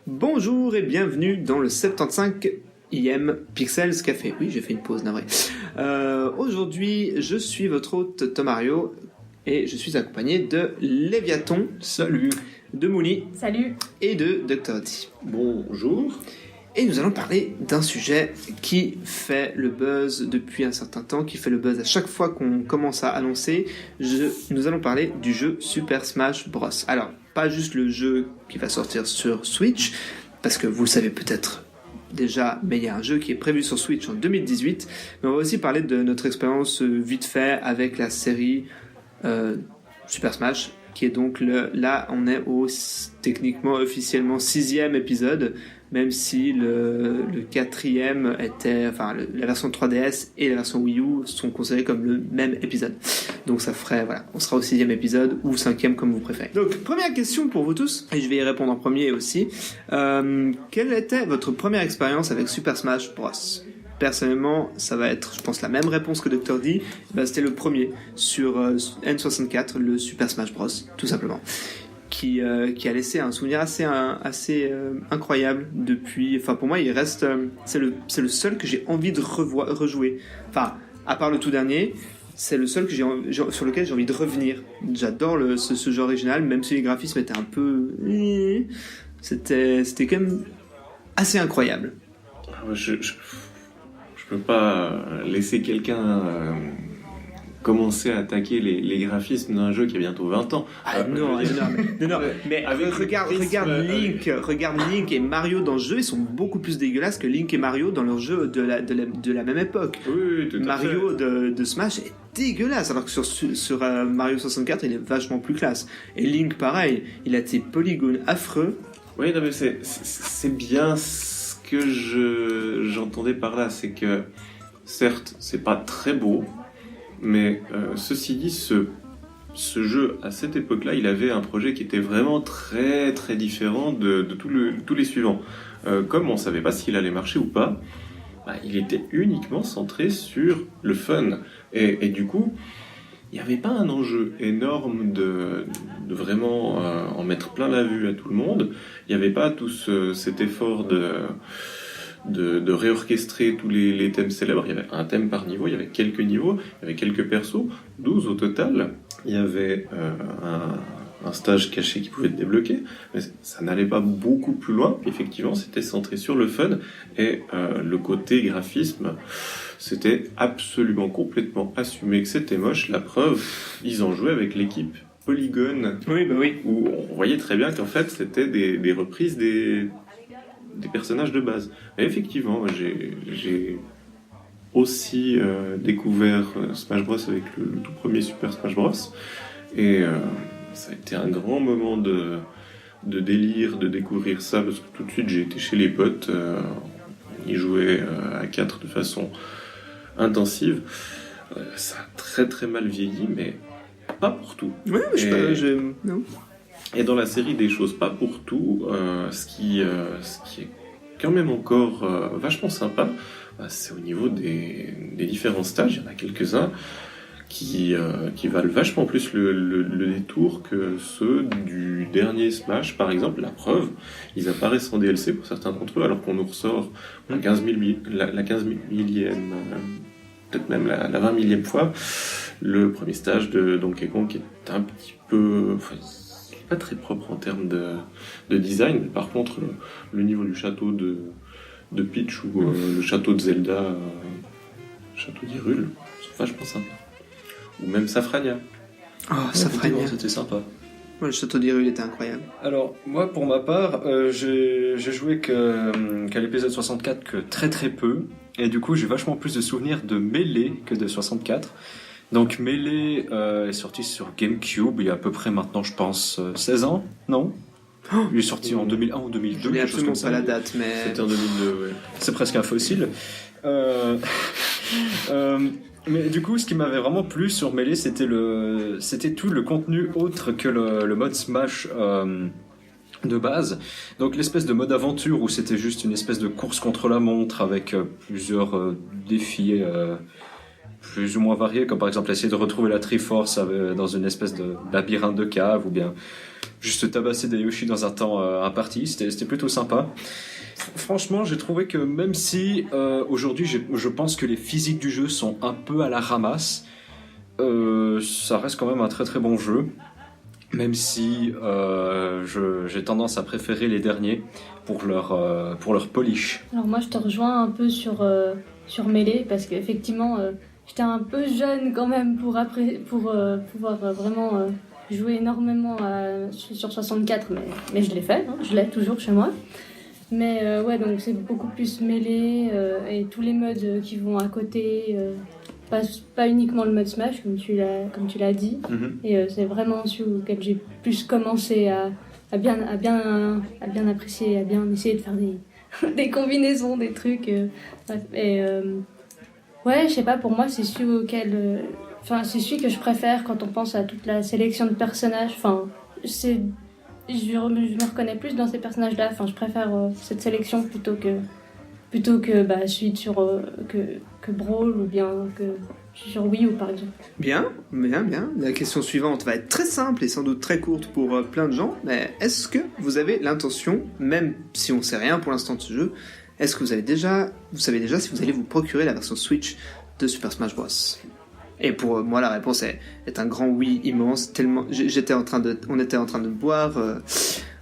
Bonjour et bienvenue dans le 75e Pixels Café. Oui, j'ai fait une pause, navré. Aujourd'hui, je suis votre hôte Tomario et je suis accompagné de Léviaton. Salut. De Mouli. Salut. Et de Dr. D. Bonjour. Et nous allons parler d'un sujet qui fait le buzz depuis un certain temps, qui fait le buzz à chaque fois qu'on commence à annoncer. Nous allons parler du jeu Super Smash Bros. Alors, pas juste le jeu qui va sortir sur Switch, parce que vous le savez peut-être déjà, mais il y a un jeu qui est prévu sur Switch en 2018. Mais on va aussi parler de notre expérience vite fait avec la série Super Smash, qui est donc là on est au techniquement officiellement 6e épisode, même si le 4e était, enfin la version 3DS et la version Wii U sont considérés comme le même épisode. Donc ça ferait, voilà, on sera au 6e épisode ou 5e comme vous préférez. Donc première question pour vous tous, et je vais y répondre en premier aussi. Quelle était votre première expérience avec Super Smash Bros? Personnellement, ça va être, je pense, la même réponse que Dr. D. C'était le premier sur N64, le Super Smash Bros, tout simplement, qui a laissé un souvenir assez incroyable depuis. Enfin, pour moi, il reste, c'est le seul que j'ai envie de rejouer. Enfin, à part le tout dernier, c'est le seul que sur lequel j'ai envie de revenir. J'adore ce jeu original, même si les graphismes étaient un peu, c'était quand même assez incroyable. Je peux pas laisser quelqu'un commencer à attaquer les graphismes d'un jeu qui a bientôt 20 ans. Non, mais regarde Link et Mario dans ce jeu, ils sont beaucoup plus dégueulasses que Link et Mario dans leur jeu de la même époque. Oui, tout à Mario fait. de Smash est dégueulasse, alors que sur Mario 64, il est vachement plus classe. Et Link, pareil, il a des polygones affreux. Oui, non, mais c'est bien ce que j'entendais par là, c'est que certes, c'est pas très beau, mais ceci dit, ce jeu, à cette époque-là, il avait un projet qui était vraiment très très différent de tous les suivants. Comme on savait pas s'il allait marcher ou pas, il était uniquement centré sur le fun. Et du coup, il n'y avait pas un enjeu énorme de vraiment en mettre plein la vue à tout le monde. Il n'y avait pas tout cet effort de réorchestrer tous les thèmes célèbres. Il y avait un thème par niveau, il y avait quelques niveaux, il y avait quelques persos, 12 au total. Il y avait un stage caché qui pouvait être débloqué, mais ça n'allait pas beaucoup plus loin. Effectivement, c'était centré sur le fun et le côté graphisme, c'était absolument complètement assumé que c'était moche. La preuve, ils en jouaient avec l'équipe Polygon, oui. Où on voyait très bien qu'en fait, c'était des reprises des personnages de base. Mais effectivement, j'ai aussi découvert Smash Bros avec le tout premier Super Smash Bros. Et ça a été un grand moment de délire de découvrir ça, parce que tout de suite j'ai été chez les potes, on y jouait à 4 de façon intensive. Ça a très très mal vieilli, mais pas pour tout. Oui, non. Et dans la série des choses pas pour tout, ce qui est quand même encore vachement sympa, c'est au niveau des différents stages. Il y en a quelques-uns qui valent vachement plus le détour que ceux du dernier Smash, par exemple. La preuve, ils apparaissent en DLC pour certains d'entre eux, alors qu'on nous ressort la 15 millième, peut-être même la 20 millième fois, le premier stage de Donkey Kong, qui est un petit peu... pas très propre en termes de design, mais par contre le niveau du château de Peach ou le château de Zelda, château d'Hyrule, c'est vachement sympa. Ou même Safrania. Oh, Safrania, c'était sympa. Ouais, le château d'Hyrule était incroyable. Alors, moi, pour ma part, j'ai joué qu'à l'épisode 64 que très très peu, et du coup, j'ai vachement plus de souvenirs de Melee que de 64. Donc Melee est sorti sur GameCube il y a à peu près maintenant, je pense, 16 ans, non? Il est sorti en 2001 ou 2002. Je n'ai absolument pas la date, mais... C'était en 2002, ouais. C'est presque un fossile. Mais du coup, ce qui m'avait vraiment plu sur Melee, c'était tout le contenu autre que le mode Smash de base. Donc l'espèce de mode aventure où c'était juste une espèce de course contre la montre avec plusieurs défis plus ou moins variés, comme par exemple essayer de retrouver la Triforce dans une espèce de labyrinthe de cave, ou bien juste tabasser des Yoshi dans un temps imparti. C'était plutôt sympa. Franchement, j'ai trouvé que même si aujourd'hui je pense que les physiques du jeu sont un peu à la ramasse, ça reste quand même un très très bon jeu. Même si j'ai tendance à préférer les derniers pour leur polish. Alors moi je te rejoins un peu sur Melee parce qu'effectivement j'étais un peu jeune quand même pour pouvoir vraiment jouer énormément sur 64 mais je l'ai fait, hein, je l'ai toujours chez moi. Mais ouais, donc c'est beaucoup plus Melee et tous les modes qui vont à côté, pas uniquement le mode Smash comme tu l'as dit. Et c'est vraiment celui auquel j'ai plus commencé à bien apprécier, à bien essayer de faire des combinaisons, des trucs. Ouais, je sais pas, pour moi c'est celui auquel, c'est celui que je préfère quand on pense à toute la sélection de personnages. Je me reconnais plus dans ces personnages-là. Je préfère cette sélection plutôt que celui que Brawl ou bien que sur Wii U par exemple. Bien. La question suivante va être très simple et sans doute très courte pour plein de gens. Mais est-ce que vous avez l'intention, même si on sait rien pour l'instant de ce jeu, est-ce que vous savez déjà si vous allez vous procurer la version Switch de Super Smash Bros? Et pour moi, la réponse est un grand oui immense. Tellement, on était en train de boire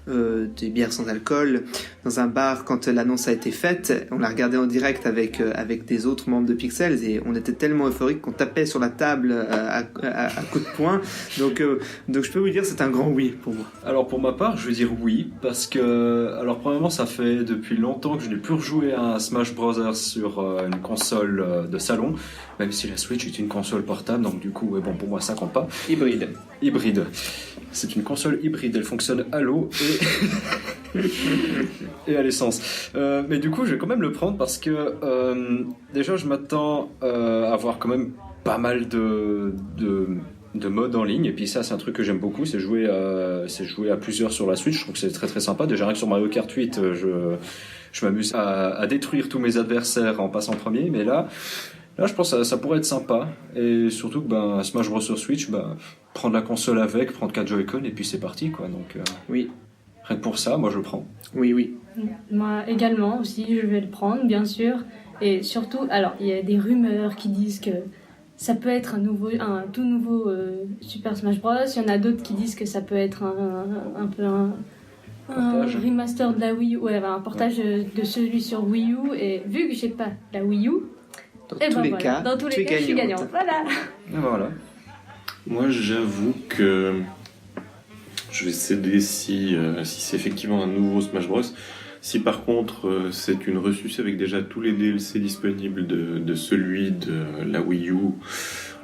des bières sans alcool dans un bar quand l'annonce a été faite. On l'a regardé en direct avec des autres membres de Pixels et on était tellement euphorique qu'on tapait sur la table à coups de poing. Donc je peux vous dire c'est un grand oui pour moi. Alors pour ma part, je vais dire oui parce que premièrement ça fait depuis longtemps que je n'ai plus rejoué à un Smash Bros sur une console de salon, même si la Switch est une console portable, donc du coup pour moi ça compte pas. Hybride. C'est une console hybride, elle fonctionne à l'eau et à l'essence. Mais du coup, je vais quand même le prendre parce que déjà, je m'attends à avoir quand même pas mal de modes en ligne. Et puis ça, c'est un truc que j'aime beaucoup, c'est jouer à plusieurs sur la Switch. Je trouve que c'est très très sympa. Déjà, rien que sur Mario Kart 8, je m'amuse à détruire tous mes adversaires en passant premier. Mais là, je pense que ça pourrait être sympa. Et surtout que Smash Bros sur Switch, prendre la console avec, prendre 4 Joy-Con et puis c'est parti, quoi. Donc, oui. Rien que pour ça, moi je le prends. Oui. Moi également aussi, je vais le prendre, bien sûr. Et surtout, alors, il y a des rumeurs qui disent que ça peut être un tout nouveau Super Smash Bros. Il y en a d'autres qui disent que ça peut être un peu un remaster de la Wii U, un portage de celui sur Wii U. Et vu que j'ai pas la Wii U, dans tous les cas, je suis gagnante. Voilà. Et voilà. Moi, j'avoue que je vais céder si c'est effectivement un nouveau Smash Bros. Si par contre c'est une ressucée avec déjà tous les DLC disponibles de celui de la Wii U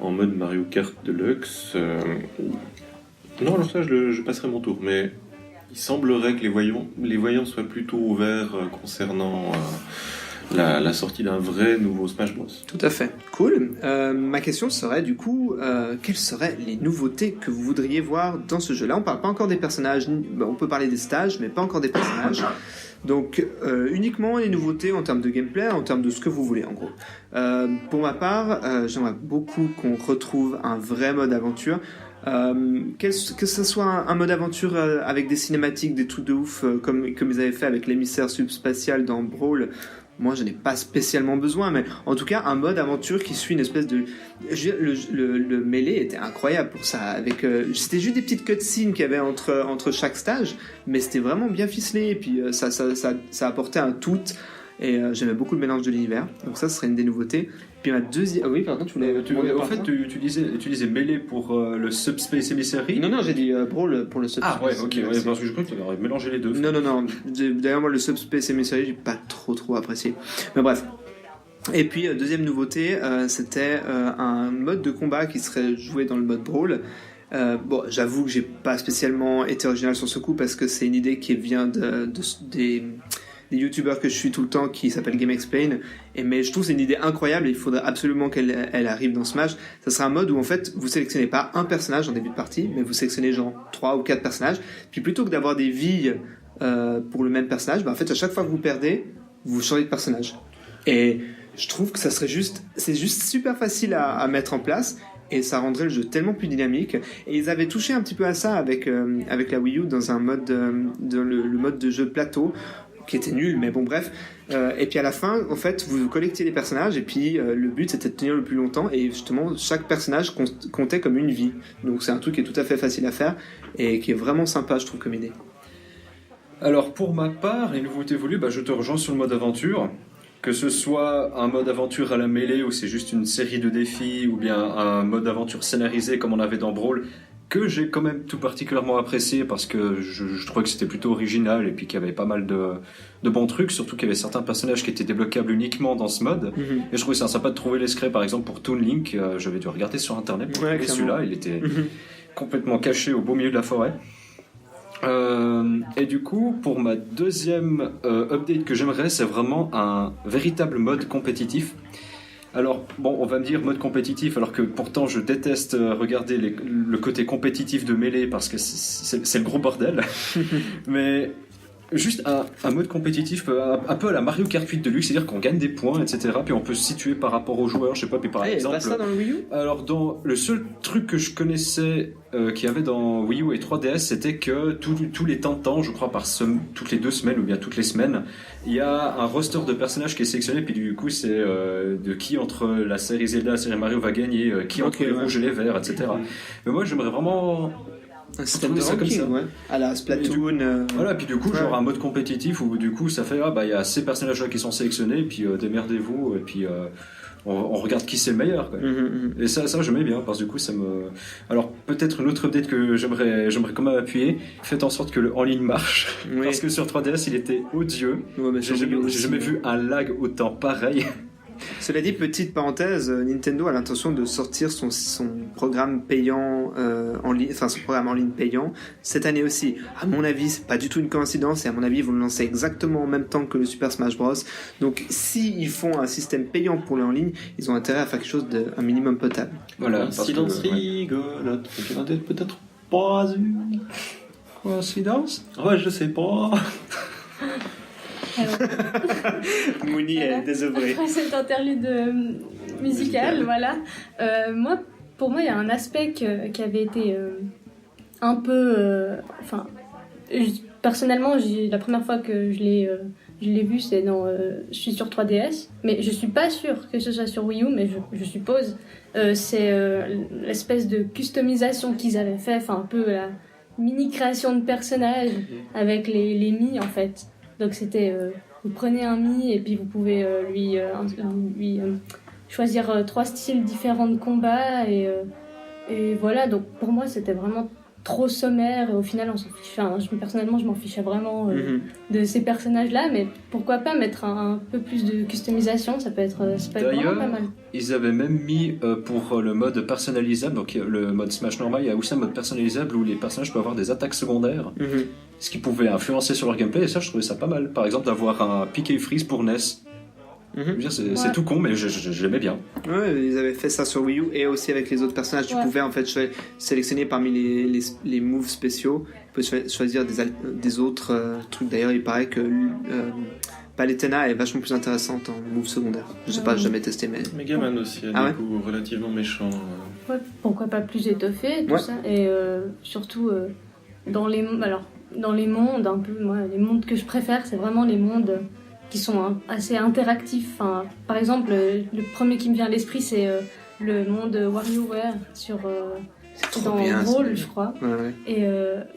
en mode Mario Kart Deluxe, non, alors ça je passerai mon tour. Mais il semblerait que les voyants soient plutôt ouverts concernant la sortie d'un vrai nouveau Smash Bros. Tout à fait. Cool. Ma question serait du coup, quelles seraient les nouveautés que vous voudriez voir dans ce jeu-là? On parle pas encore des personnages, on peut parler des stages, mais pas encore des personnages. Donc uniquement les nouveautés en termes de gameplay, en termes de ce que vous voulez en gros. Pour ma part, j'aimerais beaucoup qu'on retrouve un vrai mode aventure. Que ce soit un mode aventure avec des cinématiques, des trucs de ouf comme ils avaient fait avec l'émissaire subspatial dans Brawl. Moi, je n'ai pas spécialement besoin, mais en tout cas, un mode aventure qui suit une espèce de... Le Melee était incroyable pour ça. C'était juste des petites cutscenes qu'il y avait entre chaque stage, mais c'était vraiment bien ficelé, et puis ça apportait un tout, et j'aimais beaucoup le mélange de l'univers. Donc ça, ce serait une des nouveautés. Puis ma deuxième... Ah oui, pardon, tu voulais... En fait, tu utilisais Melee pour le Subspace Emissary. Non, j'ai dit Brawl pour le Subspace. Ah ouais, ok, parce que je crois que tu avais mélangé les deux. Non. D'ailleurs, moi, le Subspace Emissary, j'ai pas trop apprécié. Mais bref. Et puis, deuxième nouveauté, c'était un mode de combat qui serait joué dans le mode Brawl. J'avoue que j'ai pas spécialement été original sur ce coup parce que c'est une idée qui vient des youtubeurs que je suis tout le temps qui s'appellent GameXplain, mais je trouve que c'est une idée incroyable et il faudrait absolument qu'elle arrive dans Smash. Ça sera un mode où en fait vous sélectionnez pas un personnage en début de partie, mais vous sélectionnez genre 3 ou 4 personnages, puis plutôt que d'avoir des vies pour le même personnage, en fait à chaque fois que vous perdez, vous changez de personnage. Et je trouve que c'est juste super facile à mettre en place. et ça rendrait le jeu tellement plus dynamique. Et ils avaient touché un petit peu à ça avec la Wii U dans un mode, dans le mode de jeu plateau, qui était nul, mais bon bref. Et puis à la fin, en fait, vous collectiez les personnages et puis le but c'était de tenir le plus longtemps et justement chaque personnage comptait comme une vie. Donc c'est un truc qui est tout à fait facile à faire et qui est vraiment sympa, je trouve, comme idée. Alors pour ma part, les nouveautés voulues, je te rejoins sur le mode aventure. Que ce soit un mode aventure à la mêlée où c'est juste une série de défis ou bien un mode aventure scénarisé comme on avait dans Brawl, que j'ai quand même tout particulièrement apprécié parce que je trouvais que c'était plutôt original et puis qu'il y avait pas mal de bons trucs, surtout qu'il y avait certains personnages qui étaient débloquables uniquement dans ce mode. Et je trouvais ça sympa de trouver les secrets, par exemple pour Toon Link, j'avais dû regarder sur internet pour trouver celui-là, il était complètement caché au beau milieu de la forêt. Et du coup, pour ma deuxième update que j'aimerais, c'est vraiment un véritable mode compétitif. Alors, bon, on va me dire mode compétitif, alors que pourtant je déteste regarder le côté compétitif de Melee parce que c'est le gros bordel. Mais juste un mode compétitif un peu à la Mario Kart 8 Deluxe, c'est-à-dire qu'on gagne des points, etc. Puis on peut se situer par rapport aux joueurs, je sais pas, puis par exemple... Pas ça dans le Wii U ? Alors, le seul truc que je connaissais qu'il y avait dans Wii U et 3DS, c'était que tous les temps, je crois toutes les 2 semaines ou bien toutes les semaines, il y a un roster de personnages qui est sélectionné, puis du coup c'est de qui entre la série Zelda et la série Mario va gagner, qui entre les rouges et les verts, etc. Mais moi j'aimerais vraiment... Un système de ranking, ouais. À la Splatoon. Voilà, puis du coup, genre un mode compétitif où du coup ça fait il y a ces personnages-là qui sont sélectionnés, puis démerdez-vous, et puis on regarde qui c'est le meilleur, quoi. Et ça j'aimais bien parce que du coup ça me. Alors peut-être une autre update que j'aimerais quand même appuyer, faites en sorte que le en ligne marche, parce que sur 3DS il était odieux. Ouais, j'ai jamais vu un lag autant pareil. Cela dit, petite parenthèse, Nintendo a l'intention de sortir son programme payant en ligne, enfin son programme en ligne payant cette année aussi. À mon avis, c'est pas du tout une coïncidence et à mon avis, ils vont le lancer exactement en même temps que le Super Smash Bros. Donc, s'ils font un système payant pour le en ligne, ils ont intérêt à faire quelque chose d'un minimum potable. Voilà. Silence rigolote, peut-être pas une coïncidence. Ouais, je sais pas. Mouni est désœuvrée. Après cette interlude musicale, voilà. Pour moi, il y a un aspect qui avait été un peu... personnellement, la première fois que je l'ai vu, c'est je suis sur 3DS, mais je suis pas sûre que ce soit sur Wii U, mais je suppose. C'est l'espèce de customisation qu'ils avaient fait, un peu la mini-création de personnages avec les Mi, en fait. Donc c'était, vous prenez un Mi et puis vous pouvez lui choisir 3 styles différents de combat et voilà. Donc pour moi c'était vraiment trop sommaire et au final on s'en fiche. Personnellement je m'en fichais vraiment de ces personnages-là, mais pourquoi pas mettre un peu plus de customisation, ça peut être vraiment pas mal. Ils avaient même mis pour le mode personnalisable, donc le mode Smash normal, il y a aussi un mode personnalisable où les personnages peuvent avoir des attaques secondaires, ce qui pouvait influencer sur leur gameplay, et ça je trouvais ça pas mal. Par exemple d'avoir un pick et freeze pour NES. C'est tout con, mais j'aimais bien. Ouais, ils avaient fait ça sur Wii U et aussi avec les autres personnages. Tu pouvais en fait sélectionner parmi les moves spéciaux. Tu peux choisir des autres trucs. D'ailleurs, il paraît que Palutena est vachement plus intéressante en move secondaire. Je sais pas, j'ai jamais testé, mais. Megaman aussi a des coups relativement méchants. Ouais, pourquoi pas plus étoffé, tout ça. Et surtout, dans les mondes, un peu, moi, les mondes que je préfère, c'est vraiment les mondes qui sont assez interactifs. Par exemple, le premier qui me vient à l'esprit, c'est le monde WarioWare dans Brawl, je crois. Ouais. Et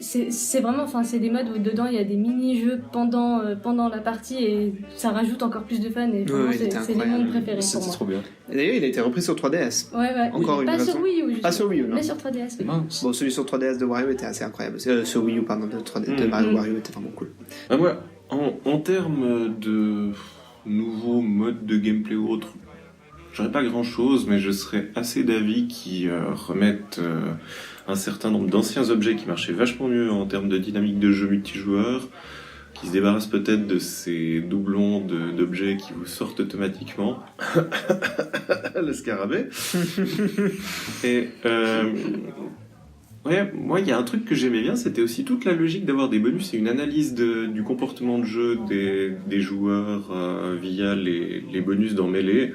c'est vraiment, c'est des modes où dedans il y a des mini-jeux pendant la partie et ça rajoute encore plus de fun. Et c'est les mondes préférés pour moi. C'est trop bien. Et d'ailleurs, il a été repris sur 3DS. Ouais. Encore une pas raison. Sur Wii U, pas sur Wii U, non. Mais sur 3DS. Oui. Bon, celui sur 3DS de Wario était assez incroyable. Sur Wii U, pardon, de Mario Wario était vraiment cool. Ouais. En termes de nouveaux modes de gameplay ou autre, j'aurais pas grand chose, mais je serais assez d'avis qu'ils remettent un certain nombre d'anciens objets qui marchaient vachement mieux en termes de dynamique de jeu multijoueur, qui se débarrassent peut-être de ces doublons d'objets qui vous sortent automatiquement. Le scarabée. Et ouais, moi il y a un truc que j'aimais bien, c'était aussi toute la logique d'avoir des bonus et une analyse du comportement de jeu des joueurs via les bonus dans Melee,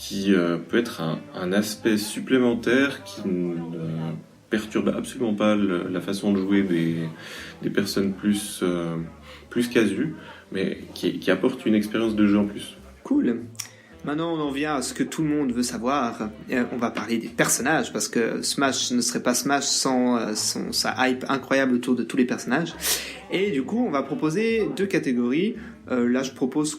qui peut être un aspect supplémentaire qui ne perturbe absolument pas la façon de jouer des personnes plus casues, mais qui apporte une expérience de jeu en plus. Cool. Maintenant, on en vient à ce que tout le monde veut savoir. On va parler des personnages, parce que Smash ne serait pas Smash sans sa hype incroyable autour de tous les personnages. Et du coup, on va proposer 2 catégories. Là, je propose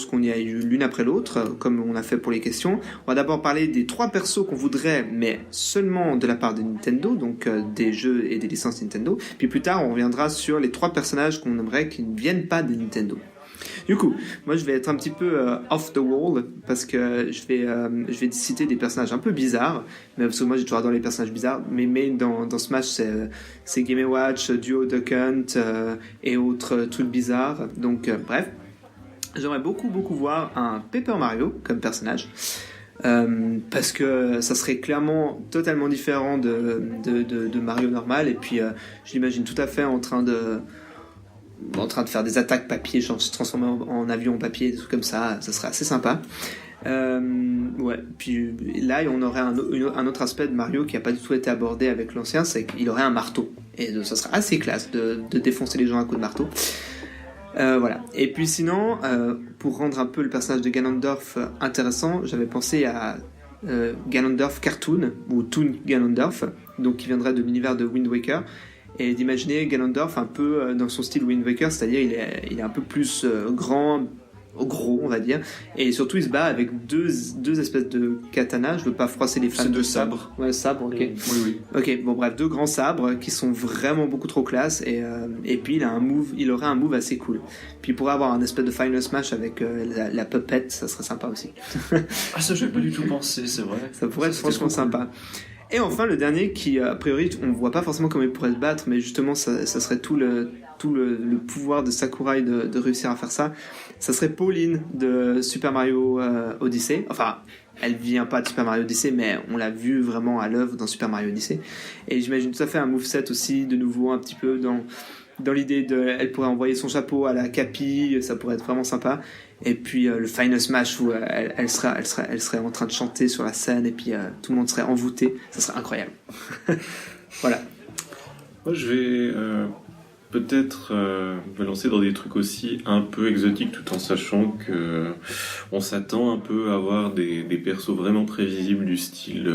qu'on y aille l'une après l'autre, comme on a fait pour les questions. On va d'abord parler des 3 persos qu'on voudrait, mais seulement de la part de Nintendo, donc des jeux et des licences Nintendo. Puis plus tard, on reviendra sur les 3 personnages qu'on aimerait qui ne viennent pas de Nintendo. Du coup, moi je vais être un petit peu off the wall parce que je vais citer des personnages un peu bizarres, mais parce que moi j'ai toujours adoré les personnages bizarres. Mais dans Smash c'est Game & Watch, Duo Duck Hunt et autres trucs bizarres. Donc bref, j'aimerais beaucoup voir un Paper Mario comme personnage. Parce que ça serait clairement totalement différent de Mario normal, et puis je l'imagine tout à fait en train de faire des attaques papier, genre se transformer en avion papier, des trucs comme ça serait assez sympa. Ouais. Puis là, on aurait un autre aspect de Mario qui n'a pas du tout été abordé avec l'ancien, c'est qu'il aurait un marteau. Et ça serait assez classe de défoncer les gens à coups de marteau. Voilà. Et puis sinon, pour rendre un peu le personnage de Ganondorf intéressant, j'avais pensé à Ganondorf Cartoon, ou Toon Ganondorf, donc qui viendrait de l'univers de Wind Waker. Et d'imaginer Ganondorf un peu dans son style Wind Waker, c'est-à-dire il est un peu plus gros, on va dire, et surtout il se bat avec deux espèces de katanas. Je veux pas froisser les fans. C'est 2 sabres. Ouais, sabres, ok. Oui. Ok, bon bref, 2 grands sabres qui sont vraiment beaucoup trop classe, et puis il aurait un move assez cool. Puis il pourrait avoir un espèce de Final Smash avec la puppet, ça serait sympa aussi. Ah, ça j'avais pas du tout pensé, c'est vrai. Ça pourrait être franchement sympa. Et enfin le dernier qui a priori on voit pas forcément comment il pourrait se battre, mais justement ça serait tout le pouvoir de Sakurai de réussir à faire ça. Ça serait Pauline de Super Mario Odyssey. Enfin, elle vient pas de Super Mario Odyssey, mais on l'a vu vraiment à l'œuvre dans Super Mario Odyssey. Et j'imagine tout à fait un moveset aussi, de nouveau un petit peu dans l'idée elle pourrait envoyer son chapeau à la Capi, ça pourrait être vraiment sympa. Et puis le Final Smash où elle serait en train de chanter sur la scène, et puis tout le monde serait envoûté, ça serait incroyable. Voilà. Moi je vais peut-être me lancer dans des trucs aussi un peu exotiques, tout en sachant que on s'attend un peu à avoir des persos vraiment prévisibles du style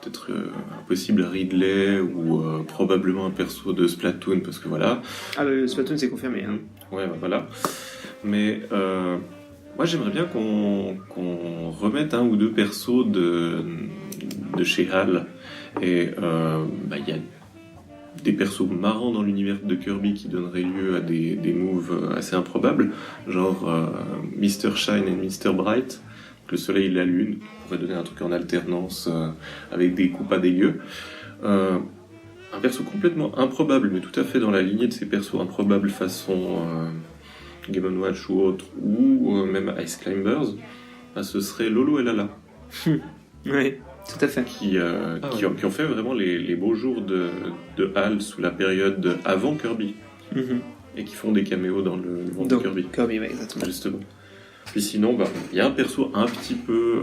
peut-être un possible Ridley ou probablement un perso de Splatoon, parce que voilà. Ah le Splatoon c'est confirmé. Hein. Ouais, bah, voilà. Mais moi j'aimerais bien qu'on remette 1 ou 2 persos de chez HAL. Et y a des persos marrants dans l'univers de Kirby qui donneraient lieu à des moves assez improbables, genre Mr. Shine et Mr. Bright, le soleil et la lune, pourrait donner un truc en alternance avec des coups pas dégueux. Un perso complètement improbable, mais tout à fait dans la lignée de ces persos improbables façon Game & Watch ou autre, ou même Ice Climbers, ce serait Lolo et Lala. Oui, tout à fait. Qui ont fait vraiment les beaux jours de HAL sous la période avant Kirby. Mm-hmm. Et qui font des caméos dans le monde de Kirby. Kirby, ouais, exactement. Justement. Puis sinon, il y a un perso un petit peu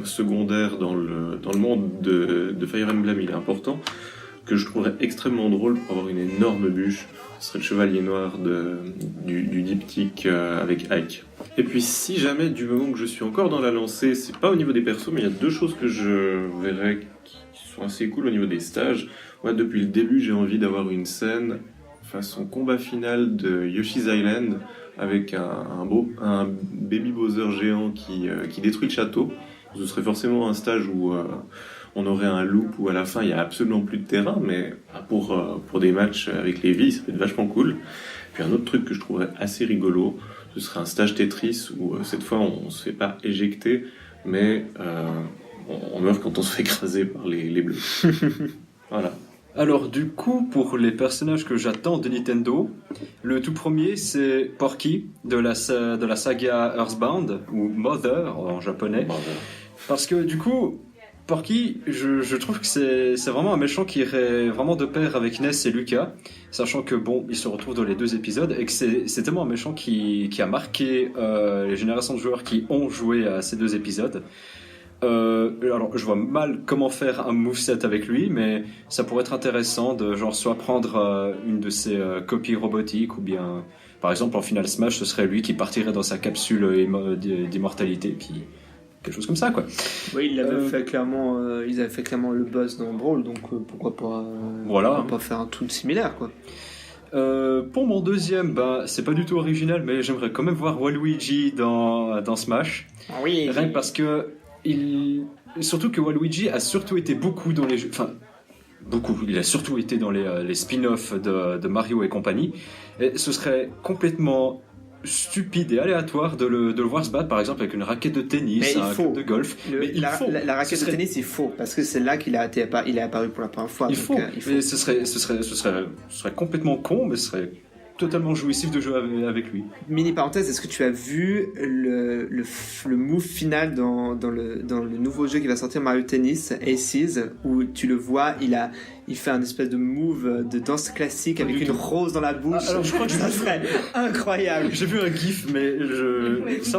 secondaire dans le monde de Fire Emblem, il est important, que je trouverais extrêmement drôle pour avoir une énorme bûche. Ce serait le chevalier noir du diptyque avec Ike. Et puis si jamais, du moment que je suis encore dans la lancée, c'est pas au niveau des persos, mais il y a 2 choses que je verrais qui sont assez cool au niveau des stages. Moi, depuis le début, j'ai envie d'avoir une scène façon combat final de Yoshi's Island avec un baby Bowser géant qui détruit le château. Ce serait forcément un stage où on aurait un loop où à la fin il n'y a absolument plus de terrain, mais pour des matchs avec les vies, ça peut être vachement cool. Puis un autre truc que je trouverais assez rigolo, ce serait un stage Tetris où cette fois on se fait pas éjecter, mais on meurt quand on se fait écraser par les bleus. Voilà. Alors du coup, pour les personnages que j'attends de Nintendo, le tout premier c'est Porky de la saga Earthbound, ou Mother en japonais. Mother. Parce que du coup, Porky, je trouve que c'est vraiment un méchant qui irait vraiment de pair avec Ness et Lucas, sachant que bon, ils se retrouvent dans les 2 épisodes et que c'est tellement un méchant qui a marqué les générations de joueurs qui ont joué à ces 2 épisodes. Alors, je vois mal comment faire un moveset avec lui, mais ça pourrait être intéressant de genre soit prendre une de ses copies robotiques ou bien, par exemple, en Final Smash, ce serait lui qui partirait dans sa capsule d'immortalité, puis quelque chose comme ça, quoi. Oui, ils avaient fait clairement le boss dans Brawl, donc pourquoi pas faire un truc similaire, quoi. Pour mon deuxième, c'est pas du tout original, mais j'aimerais quand même voir Waluigi dans Smash. Oui. Rien que parce que surtout que Waluigi a surtout été beaucoup dans les jeux, enfin beaucoup, il a surtout été dans les spin-offs de Mario et compagnie, et ce serait complètement stupide et aléatoire de le voir se battre par exemple avec une raquette de tennis, un club de golf. La raquette de tennis, il faut, parce que c'est là qu'il est apparu pour la première fois. Il faut. Mais ce serait complètement con, mais ce serait totalement jouissif de jouer avec lui. Mini parenthèse, est-ce que tu as vu le move final dans le nouveau jeu qui va sortir, Mario Tennis Aces, où tu le vois, il fait un espèce de move de danse classique avec une rose dans la bouche. Alors je crois que ça serait incroyable. J'ai vu un gif, mais c'est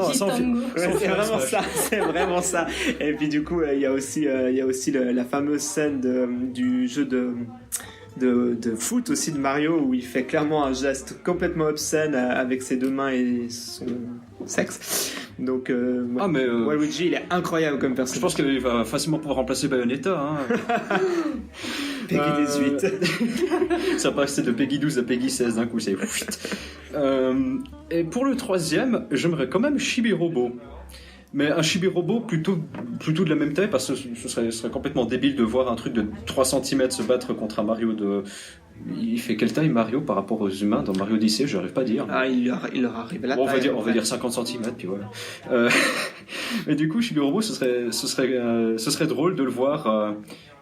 vraiment ça. Et puis du coup, il y a aussi la fameuse scène du jeu de foot aussi de Mario où il fait clairement un geste complètement obscène avec ses 2 mains et son sexe. Donc Waluigi, il est incroyable comme personnage. Je pense qu'il va facilement pouvoir remplacer Bayonetta. Peggy 18. Ça passe de Peggy 12 à Peggy 16 d'un coup, c'est et pour le troisième, j'aimerais quand même Chibi-Robo. Mais un Chibi-Robo plutôt de la même taille, parce que ce serait complètement débile de voir un truc de 3 cm se battre contre un Mario de... Il fait quelle taille Mario par rapport aux humains dans Mario Odyssey? Je n'arrive pas à dire. Il leur arrive à la taille. On va dire 50 cm, puis voilà. Mais du coup, Chibi-Robo, ce serait drôle de le voir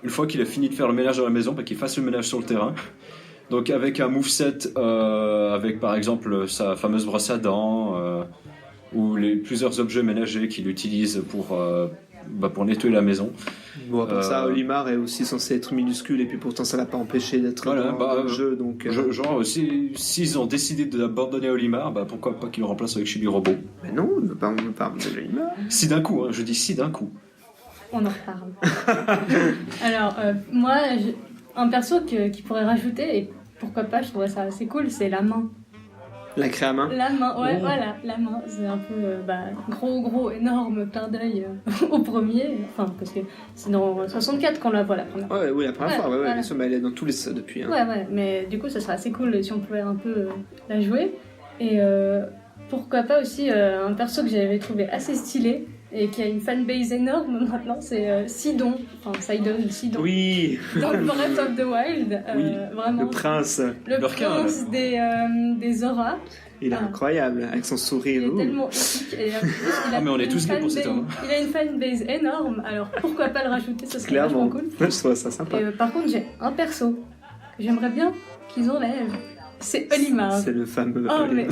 une fois qu'il a fini de faire le ménage dans la maison, qu'il fasse le ménage sur le terrain. Donc avec un moveset, avec par exemple sa fameuse brosse à dents... ou plusieurs objets ménagers qu'il utilise pour nettoyer la maison. Bon, à part ça, Olimar est aussi censé être minuscule, et puis pourtant ça l'a pas empêché d'être dans le jeu. Donc, genre, s'ils ont décidé d'abandonner Olimar, pourquoi pas qu'ils le remplacent avec Chibi-Robo? Mais non, on ne veut pas abandonner Olimar. Si d'un coup, je dis si d'un coup. On en reparle. Alors, moi, un perso qui pourrait rajouter, et pourquoi pas, je trouverais ça assez cool, c'est la main. La craie à main. La main, ouais, voilà, la main, c'est un peu gros, énorme clin d'œil au premier, enfin, parce que c'est dans 64 qu'on la voit la première fois. Oui, la première fois, voilà. Bien sûr, mais elle est dans tous les depuis. Hein. Ouais, mais du coup, ça serait assez cool si on pouvait un peu la jouer. Et pourquoi pas aussi un perso que j'avais trouvé assez stylé et qui a une fanbase énorme maintenant, c'est Sidon. Oui. Dans Breath of the Wild, vraiment. Le prince. Le prince des auras. Il est incroyable, avec son sourire. Il est tellement épique. Et mais on est tous nés pour cet homme. Il a une fanbase énorme, alors pourquoi pas le rajouter, ça serait vachement cool. Je trouve ça sympa. Et, par contre, j'ai un perso que j'aimerais bien qu'ils enlèvent. C'est Olimar. C'est le fameux Olimar.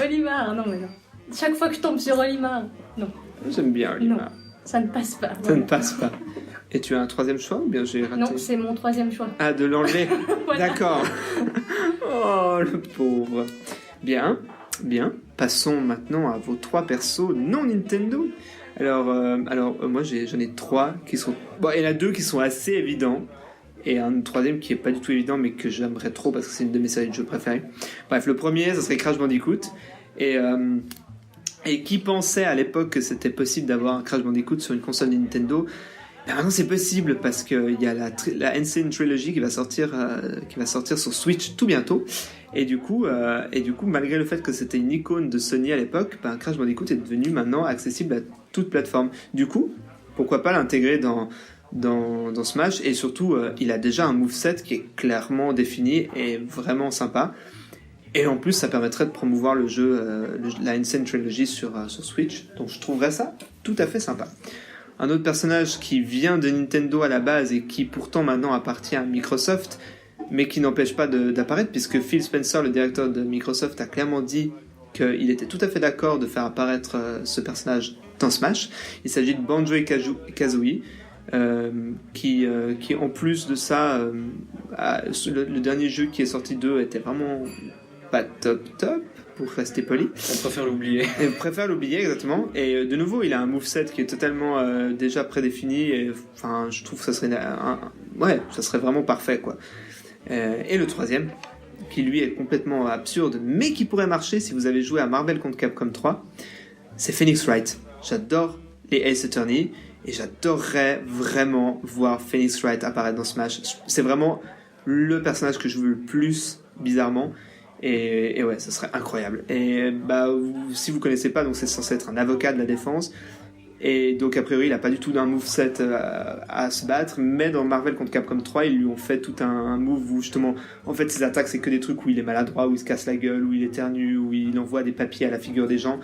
Olimar, non. Chaque fois que je tombe sur Olimar, non. J'aime bien Olimar. Non, ça ne passe pas. Ça ne passe pas. Et tu as un troisième choix ou bien j'ai raté? Non, c'est mon troisième choix. Ah, de l'enlever. Voilà. D'accord. Oh, le pauvre. Bien. Passons maintenant à vos 3 persos non Nintendo. Alors moi j'en ai 3 qui sont... Bon, il y en a 2 qui sont assez évidents. Et un troisième qui est pas du tout évident, mais que j'aimerais trop parce que c'est une de mes séries de jeux préférées. Bref, le premier, ça serait Crash Bandicoot. Et qui pensait à l'époque que c'était possible d'avoir un Crash Bandicoot sur une console Nintendo? Maintenant c'est possible parce qu'il y a la Insane Trilogy qui va sortir sur Switch tout bientôt. Et du coup, malgré le fait que c'était une icône de Sony à l'époque, Crash Bandicoot est devenu maintenant accessible à toute plateforme. Du coup, pourquoi pas l'intégrer dans Smash? Et surtout, il a déjà un moveset qui est clairement défini et vraiment sympa. Et en plus, ça permettrait de promouvoir le jeu, la Insane Trilogy sur Switch. Donc je trouverais ça tout à fait sympa. Un autre personnage qui vient de Nintendo à la base et qui pourtant maintenant appartient à Microsoft, mais qui n'empêche pas d'apparaître, puisque Phil Spencer, le directeur de Microsoft, a clairement dit qu'il était tout à fait d'accord de faire apparaître ce personnage dans Smash. Il s'agit de Banjo-Kazooie. qui en plus de ça, le dernier jeu qui est sorti d'eux était vraiment pas top, pour rester poli. On préfère l'oublier. Et on préfère l'oublier, exactement. Et de nouveau, il a un moveset qui est totalement déjà prédéfini. Et, enfin, je trouve que ça serait ça serait vraiment parfait, quoi. Et le troisième, qui lui est complètement absurde, mais qui pourrait marcher si vous avez joué à Marvel contre Capcom 3, c'est Phoenix Wright. J'adore les Ace Attorney et j'adorerais vraiment voir Phoenix Wright apparaître dans Smash. C'est vraiment le personnage que je veux le plus, bizarrement. Et ouais, ça serait incroyable. Et si vous connaissez pas, donc c'est censé être un avocat de la défense. Et donc, a priori, il a pas du tout d'un moveset à se battre. Mais dans Marvel contre Capcom 3, ils lui ont fait tout un move où justement, en fait, ses attaques, c'est que des trucs où il est maladroit, où il se casse la gueule, où il éternue, où il envoie des papiers à la figure des gens.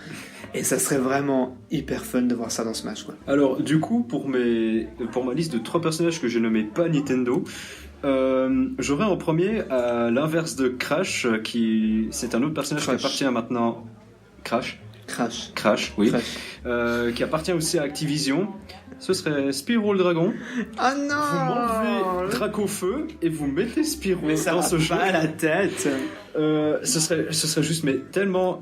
Et ça serait vraiment hyper fun de voir ça dans Smash, quoi. Alors, du coup, pour ma liste de 3 personnages que j'ai nommés pas Nintendo, j'aurais en premier, à l'inverse de Crash, c'est un autre personnage qui appartient maintenant. Crash, oui. Crash. Qui appartient aussi à Activision. Ce serait Spyro le dragon. Ah non! Vous m'enlevez Dracofeu et vous mettez Spyro Mais ça dans va ce jeu. pas à la tête. Ce serait juste mais tellement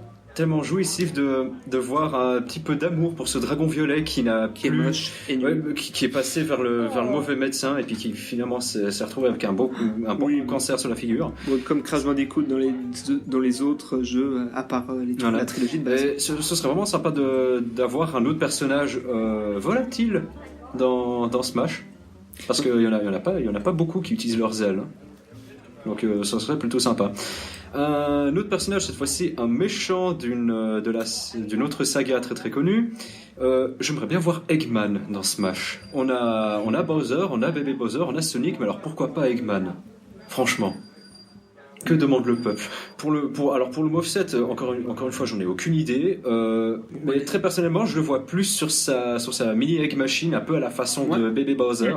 jouissif de voir un petit peu d'amour pour ce dragon violet qui est moche et nul. qui est passé vers le mauvais médecin et puis qui finalement s'est retrouvé avec un bon cancer sur la figure. Bon, comme Crash Bandicoot dans les autres jeux, à part la trilogie de base. Et ce serait vraiment sympa d'avoir un autre personnage volatile dans Smash, parce qu'il y en a pas beaucoup qui utilisent leurs ailes. Donc ça serait plutôt sympa. Un autre personnage, cette fois-ci un méchant d'une autre saga très très connue. J'aimerais bien voir Eggman dans Smash. On a Bowser, on a Baby Bowser, on a Sonic, mais alors pourquoi pas Eggman? Franchement. Que demande le peuple? Pour le moveset, encore une fois, j'en ai aucune idée. Mais très personnellement, je le vois plus sur sa mini egg machine, un peu à la façon de Baby Bowser.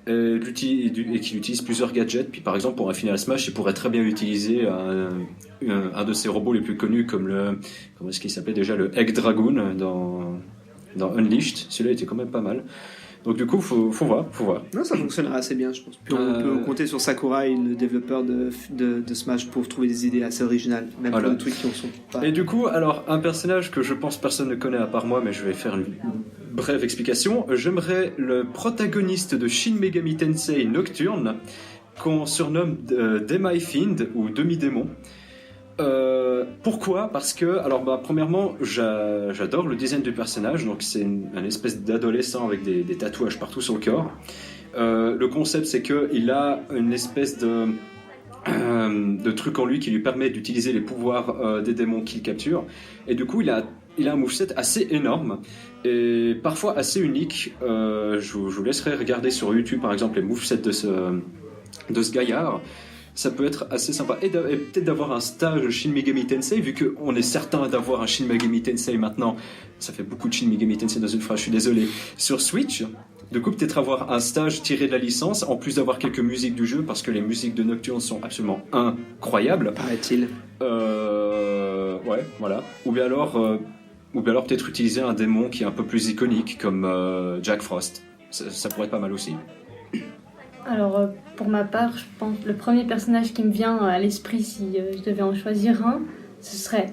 Et qu'il utilise plusieurs gadgets. Puis par exemple pour un final Smash, il pourrait très bien utiliser un de ses robots les plus connus comme comment est-ce qu'il s'appelait déjà, le Egg Dragoon dans Unleashed. Celui-là était quand même pas mal. Donc du coup faut voir. Non, ça fonctionnera assez bien, je pense. Puis on peut compter sur Sakurai, le développeur de Smash, pour trouver des idées assez originales, même pour des trucs qui en sont pas. Et du coup, alors un personnage que je pense personne ne connaît à part moi, mais je vais faire une brève explication. J'aimerais le protagoniste de Shin Megami Tensei Nocturne, qu'on surnomme Demai Fiend ou Demi-démon. Pourquoi? Parce que, premièrement, j'adore le design du personnage, donc c'est une espèce d'adolescent avec des tatouages partout sur le corps. Le concept, c'est qu'il a une espèce de truc en lui qui lui permet d'utiliser les pouvoirs des démons qu'il capture, et du coup, il a un moveset assez énorme et parfois assez unique. Je vous laisserai regarder sur YouTube, par exemple, les movesets de ce gaillard. Ça peut être assez sympa. Et peut-être d'avoir un stage Shin Megami Tensei, vu qu'on est certain d'avoir un Shin Megami Tensei maintenant. Ça fait beaucoup de Shin Megami Tensei dans une phrase, je suis désolé. Sur Switch, du coup, peut-être avoir un stage tiré de la licence, en plus d'avoir quelques musiques du jeu, parce que les musiques de Nocturne sont absolument incroyables. Paraît-il. Ouais, voilà. Ou bien alors peut-être utiliser un démon qui est un peu plus iconique, comme Jack Frost. Ça pourrait être pas mal aussi. Alors, pour ma part, je pense que le premier personnage qui me vient à l'esprit, si je devais en choisir un, ce serait,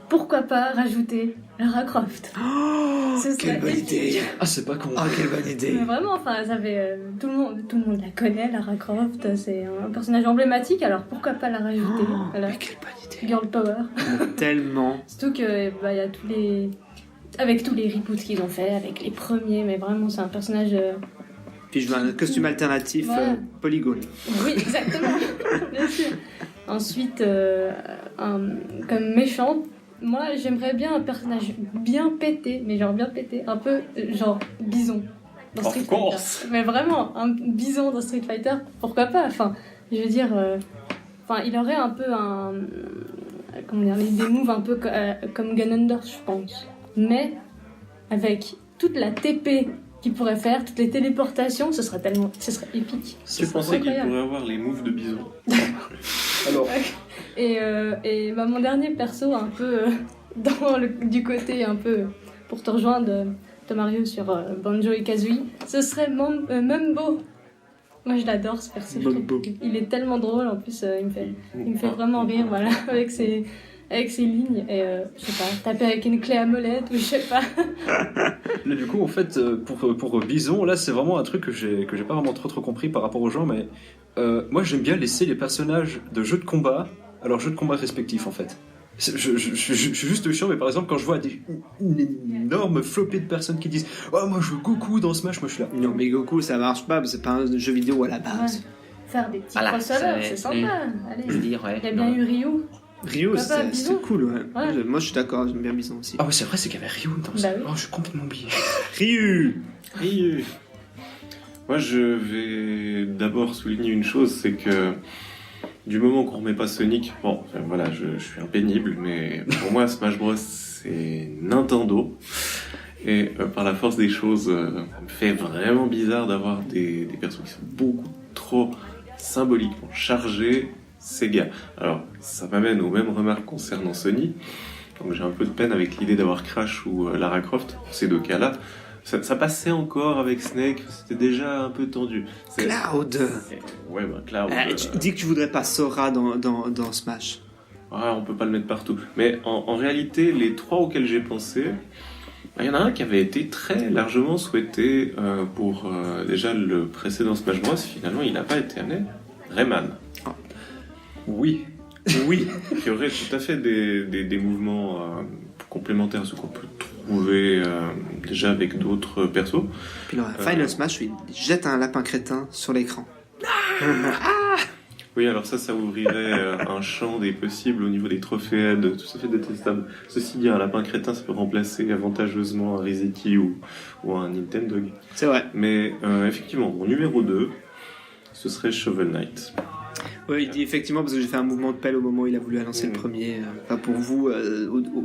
pourquoi pas, rajouter Lara Croft. Oh, quelle bonne idée! Ah, c'est pas con. Ah, quelle bonne idée! Mais vraiment, enfin, ça fait, tout le monde la connaît, Lara Croft, c'est un personnage emblématique, alors pourquoi pas la rajouter? Voilà. Mais quelle bonne idée! Girl Power. Tellement! Surtout que, y a avec tous les reboots qu'ils ont fait, avec les premiers, mais vraiment, c'est un personnage... Puis je veux un costume alternatif, polygone. Oui, exactement, bien sûr. Ensuite, comme méchante, moi j'aimerais bien un personnage bien pété, mais genre bien pété, un peu genre Bison dans Street Fighter. Mais vraiment, un Bison dans Street Fighter, pourquoi pas? Enfin, je veux dire, il aurait un peu des moves un peu comme Ganondorf, je pense. Mais avec toute la TP qu'il pourrait faire, toutes les téléportations, ce serait épique. Tu pensais qu'il pourrait avoir les moves de Bison? Alors. Et mon dernier perso, un peu du côté un peu pour te rejoindre, Tomario sur Banjo et Kazooie, ce serait Mumbo. Moi je l'adore ce perso. Mumbo. Il est tellement drôle en plus, il me fait vraiment rire voilà, avec ses lignes et je sais pas, taper avec une clé à molette ou je sais pas. Là, du coup, en fait, pour Bison, là, c'est vraiment un truc que j'ai pas vraiment trop compris par rapport aux gens, mais moi, j'aime bien laisser les personnages de jeux de combat à leurs jeux de combat respectifs, en fait. Je suis juste chiant, mais par exemple, quand je vois une énorme flopée de personnes qui disent « Oh, moi, je veux Goku dans Smash », moi, je suis là. Non, mais Goku, ça marche pas, c'est pas un jeu vidéo à la base. Ouais. Faire des petits Voilà, crossovers, c'est- c'est sympa. Allez. Je veux dire, ouais. Il y a bien eu Ryu. Ryu, Papa, c'était Bison. cool, ouais. Ouais. Moi, je suis d'accord, j'aime bien Bison aussi. Ah ouais, c'est vrai, c'est qu'il y avait Ryu dans ça. Bah oui. Oh, j'ai complètement oublié. Ryu Et moi, je vais d'abord souligner une chose, c'est que du moment qu'on remet pas Sonic, bon, voilà, je suis impénible, mais pour moi, Smash Bros, c'est Nintendo. Et par la force des choses, ça me fait vraiment bizarre d'avoir des persos qui sont beaucoup trop symboliquement chargés Sega. Alors, ça m'amène aux mêmes remarques concernant Sony. Donc j'ai un peu de peine avec l'idée d'avoir Crash ou Lara Croft, ces deux cas-là. Ça passait encore avec Snake, c'était déjà un peu tendu. Cloud Ouais, bah Cloud. Tu dis que tu voudrais pas Sora dans Smash. On peut pas le mettre partout. Mais en réalité, les trois auxquels j'ai pensé, il y en a un qui avait été très largement souhaité pour déjà le précédent Smash Bros. Finalement, il n'a pas été amené. Rayman. Oui. Oui. Qui aurait tout à fait des mouvements complémentaires à ce qu'on peut trouver déjà avec d'autres persos. Puis dans Final Smash, il jette un lapin crétin sur l'écran. Oui, alors ça ouvrirait un champ des possibles au niveau des trophées tout à fait détestable. Ceci dit, un lapin crétin, ça peut remplacer avantageusement un Rizeki ou un Nintendo. C'est vrai. Mais effectivement, mon numéro 2, ce serait Shovel Knight. Oui, il dit effectivement, parce que j'ai fait un mouvement de pelle au moment où il a voulu annoncer le premier. Enfin, pour vous,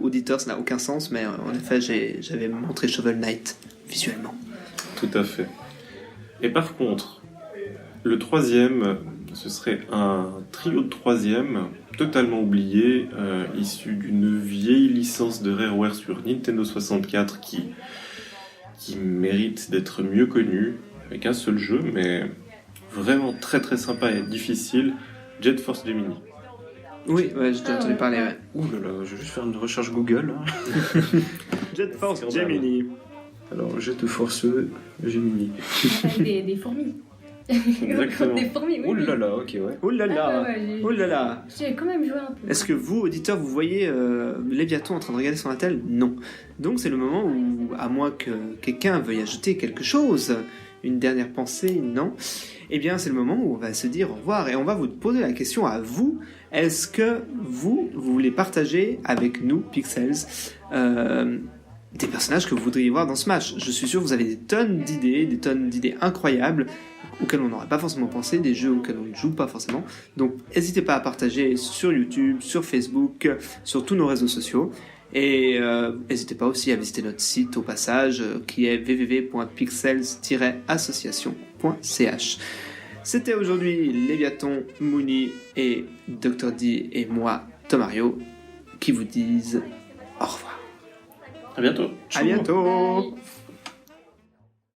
auditeurs, ça n'a aucun sens, mais en effet, j'avais montré Shovel Knight visuellement. Tout à fait. Et par contre, le troisième, ce serait un trio de troisième, totalement oublié, issu d'une vieille licence de Rareware sur Nintendo 64 qui mérite d'être mieux connue, avec un seul jeu, mais vraiment très très sympa et difficile, Jet Force Gemini. Oui, ouais, j'ai entendu parler, ouais. Ouh là là, je vais juste faire une recherche Google. Hein. Jet Force Scandale. Gemini. Alors, Jet Force Gemini. Avec des fourmis. Exactement. Des fourmis, oui. Ouh oui. là là, ok, ouais. Oh là là. Ouais, Oh là là. j'ai quand même joué un peu. Est-ce que vous, auditeurs, vous voyez Léviathan en train de regarder son attel? Non. Donc c'est le moment où, à moins que quelqu'un veuille ajouter quelque chose, une dernière pensée, non, eh bien c'est le moment où on va se dire au revoir et on va vous poser la question à vous. Est-ce que vous voulez partager avec nous, Pixels, des personnages que vous voudriez voir dans Smash? Je suis sûr que vous avez des tonnes d'idées incroyables auxquels on n'aurait pas forcément pensé, des jeux auxquels on ne joue pas forcément. Donc n'hésitez pas à partager sur YouTube, sur Facebook, sur tous nos réseaux sociaux. Et n'hésitez pas aussi à visiter notre site au passage qui est www.pixels-association.ch. C'était aujourd'hui Léviathan, Mouni et Dr. D et moi, Tomario, qui vous disent au revoir. À bientôt. À bientôt. Bye.